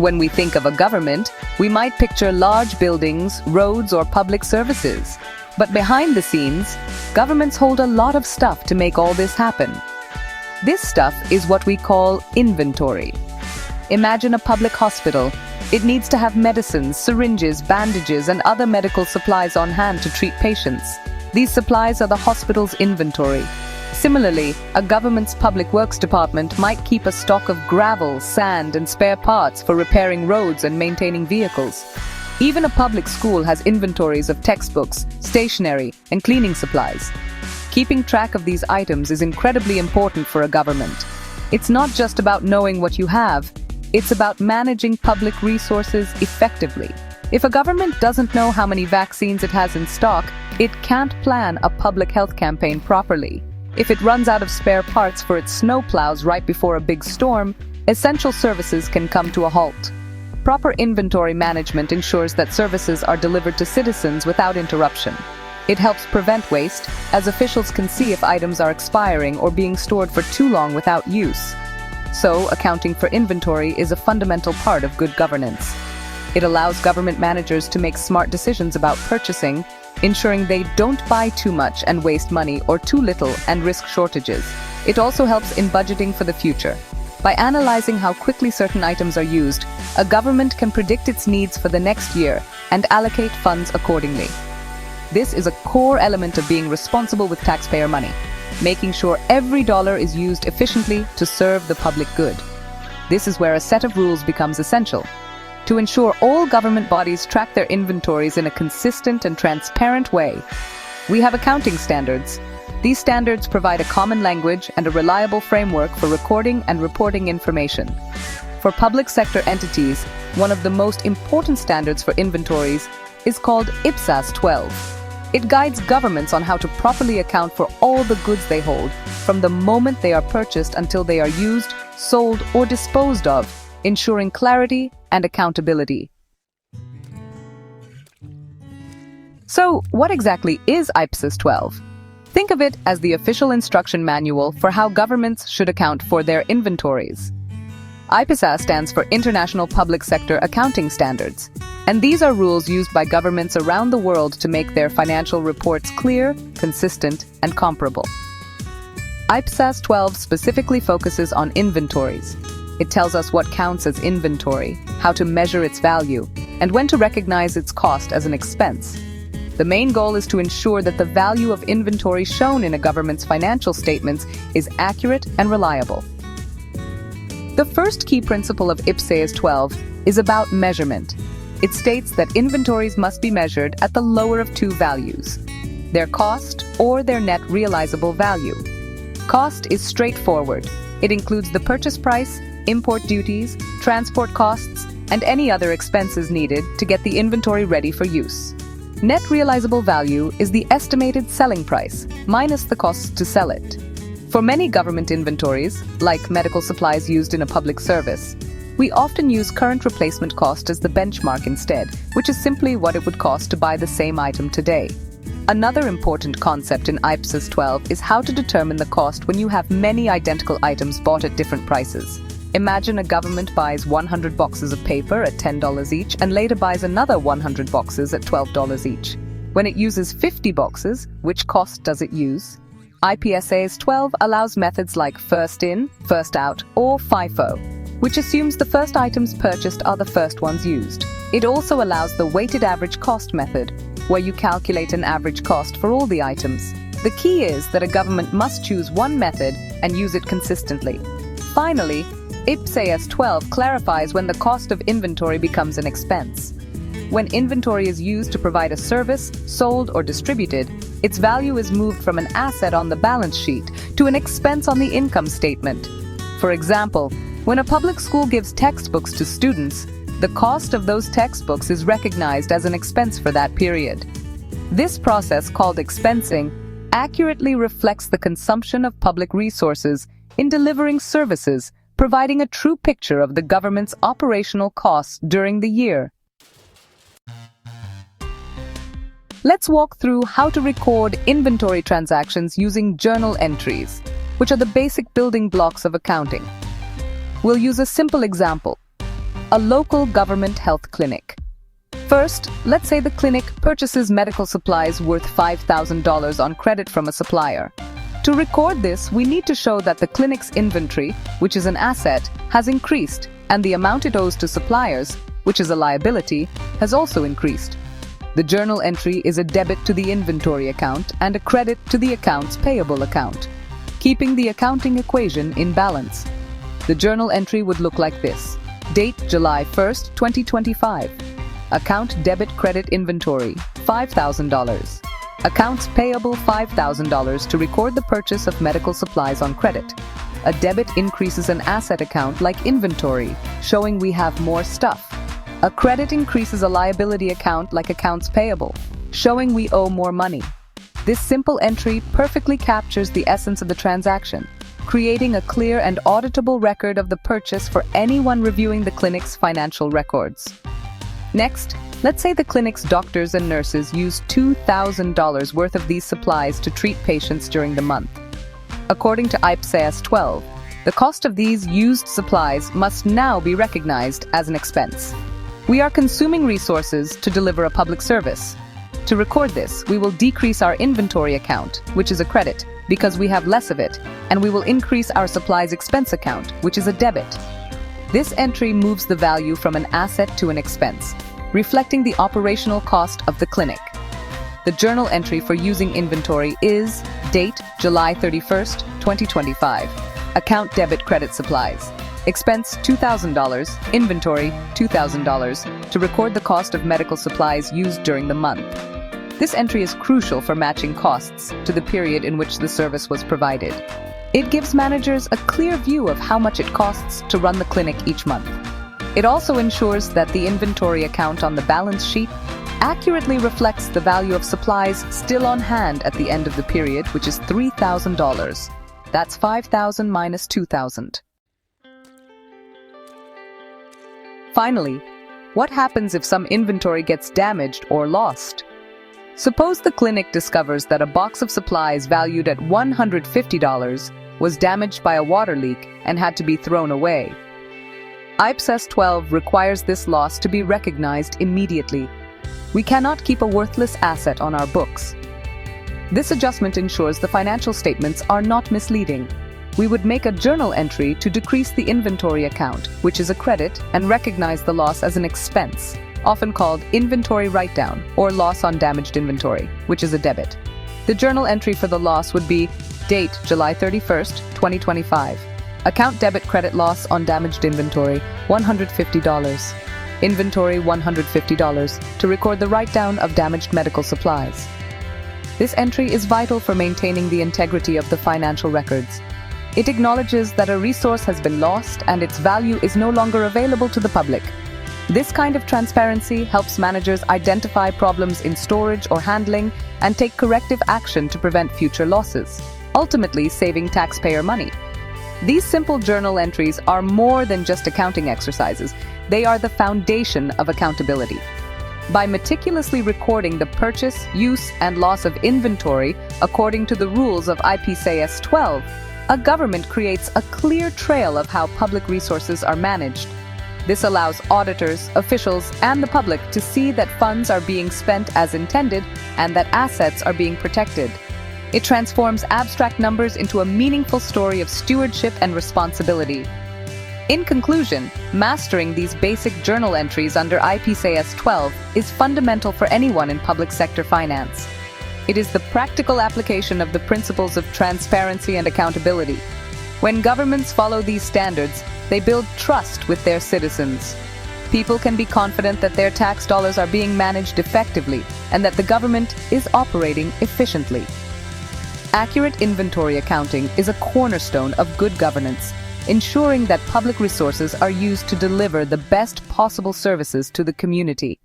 When we think of a government, we might picture large buildings, roads, or public services. But behind the scenes, governments hold a lot of stuff to make all this happen. This stuff is what we call inventory. Imagine a public hospital. It needs to have medicines, syringes, bandages, and other medical supplies on hand to treat patients. These supplies are the hospital's inventory. Similarly, a government's public works department might keep a stock of gravel, sand, and spare parts for repairing roads and maintaining vehicles. Even a public school has inventories of textbooks, stationery, and cleaning supplies. Keeping track of these items is incredibly important for a government. It's not just about knowing what you have, it's about managing public resources effectively. If a government doesn't know how many vaccines it has in stock, it can't plan a public health campaign properly. If it runs out of spare parts for its snowplows right before a big storm, essential services can come to a halt. Proper inventory management ensures that services are delivered to citizens without interruption. It helps prevent waste, as officials can see if items are expiring or being stored for too long without use. So, accounting for inventory is a fundamental part of good governance. It allows government managers to make smart decisions about purchasing, ensuring they don't buy too much and waste money or too little and risk shortages. It also helps in budgeting for the future. By analyzing how quickly certain items are used, a government can predict its needs for the next year and allocate funds accordingly. This is a core element of being responsible with taxpayer money, making sure every dollar is used efficiently to serve the public good. This is where a set of rules becomes essential. To ensure all government bodies track their inventories in a consistent and transparent way, we have accounting standards. These standards provide a common language and a reliable framework for recording and reporting information. For public sector entities, one of the most important standards for inventories is called Ipsas 12. It guides governments on how to properly account for all the goods they hold, from the moment they are purchased until they are used, sold, or disposed of, ensuring clarity and accountability. So, what exactly is Ipsas 12? Think of it as the official instruction manual for how governments should account for their inventories. Ipsas stands for International Public Sector Accounting Standards, and these are rules used by governments around the world to make their financial reports clear, consistent, and comparable. Ipsas 12 specifically focuses on inventories. It tells us what counts as inventory, how to measure its value, and when to recognize its cost as an expense. The main goal is to ensure that the value of inventory shown in a government's financial statements is accurate and reliable. The first key principle of Ipsas 12 is about measurement. It states that inventories must be measured at the lower of two values: their cost or their net realizable value. Cost is straightforward. It includes the purchase price, import duties, transport costs, and any other expenses needed to get the inventory ready for use. Net realizable value is the estimated selling price, minus the costs to sell it. For many government inventories, like medical supplies used in a public service, we often use current replacement cost as the benchmark instead, which is simply what it would cost to buy the same item today. Another important concept in Ipsas 12 is how to determine the cost when you have many identical items bought at different prices. Imagine a government buys 100 boxes of paper at $10 each and later buys another 100 boxes at $12 each. When it uses 50 boxes, which cost does it use? Ipsas 12 allows methods like first in, first out, or FIFO, which assumes the first items purchased are the first ones used. It also allows the weighted average cost method, where you calculate an average cost for all the items. The key is that a government must choose one method and use it consistently. Finally, Ipsas 12 clarifies when the cost of inventory becomes an expense. When inventory is used to provide a service, sold, or distributed, its value is moved from an asset on the balance sheet to an expense on the income statement. For example, when a public school gives textbooks to students, the cost of those textbooks is recognized as an expense for that period. This process, called expensing, accurately reflects the consumption of public resources in delivering services, providing a true picture of the government's operational costs during the year. Let's walk through how to record inventory transactions using journal entries, which are the basic building blocks of accounting. We'll use a simple example. a local government health clinic. First, let's say the clinic purchases medical supplies worth $5,000 on credit from a supplier. To record this, we need to show that the clinic's inventory, which is an asset, has increased, and the amount it owes to suppliers, which is a liability, has also increased. The journal entry is a debit to the inventory account and a credit to the accounts payable account, keeping the accounting equation in balance. The journal entry would look like this. Date July 1st, 2025. Account debit credit inventory, $5,000. Accounts payable $5,000 to record the purchase of medical supplies on credit. A debit increases an asset account like inventory, showing we have more stuff. A credit increases a liability account like accounts payable, showing we owe more money. This simple entry perfectly captures the essence of the transaction, creating a clear and auditable record of the purchase for anyone reviewing the clinic's financial records. Next, let's say the clinic's doctors and nurses used $2,000 worth of these supplies to treat patients during the month. According to Ipsas 12, the cost of these used supplies must now be recognized as an expense. We are consuming resources to deliver a public service. To record this, we will decrease our inventory account, which is a credit, because we have less of it, and we will increase our supplies expense account, which is a debit. This entry moves the value from an asset to an expense, reflecting the operational cost of the clinic. The journal entry for using inventory is date July 31st, 2025. Account debit credit supplies. Expense $2,000, inventory $2,000, to record the cost of medical supplies used during the month. This entry is crucial for matching costs to the period in which the service was provided. It gives managers a clear view of how much it costs to run the clinic each month. It also ensures that the inventory account on the balance sheet accurately reflects the value of supplies still on hand at the end of the period, which is $3,000. That's $5,000 minus $2,000. Finally, what happens if some inventory gets damaged or lost? Suppose the clinic discovers that a box of supplies valued at $150 was damaged by a water leak and had to be thrown away. Ipsas 12 requires this loss to be recognized immediately. We cannot keep a worthless asset on our books. This adjustment ensures the financial statements are not misleading. We would make a journal entry to decrease the inventory account, which is a credit, and recognize the loss as an expense, often called inventory write-down or loss on damaged inventory, which is a debit. The journal entry for the loss would be date July 31st, 2025. Account debit credit loss on damaged inventory, $150. Inventory $150, to record the write-down of damaged medical supplies. This entry is vital for maintaining the integrity of the financial records. It acknowledges that a resource has been lost and its value is no longer available to the public. This kind of transparency helps managers identify problems in storage or handling and take corrective action to prevent future losses, ultimately saving taxpayer money. These simple journal entries are more than just accounting exercises. They are the foundation of accountability. By meticulously recording the purchase, use, and loss of inventory according to the rules of Ipsas 12, a government creates a clear trail of how public resources are managed. This allows auditors, officials, and the public to see that funds are being spent as intended and that assets are being protected. It transforms abstract numbers into a meaningful story of stewardship and responsibility. In conclusion, mastering these basic journal entries under Ipsas 12 is fundamental for anyone in public sector finance. It is the practical application of the principles of transparency and accountability. When governments follow these standards, they build trust with their citizens. People can be confident that their tax dollars are being managed effectively and that the government is operating efficiently. Accurate inventory accounting is a cornerstone of good governance, ensuring that public resources are used to deliver the best possible services to the community.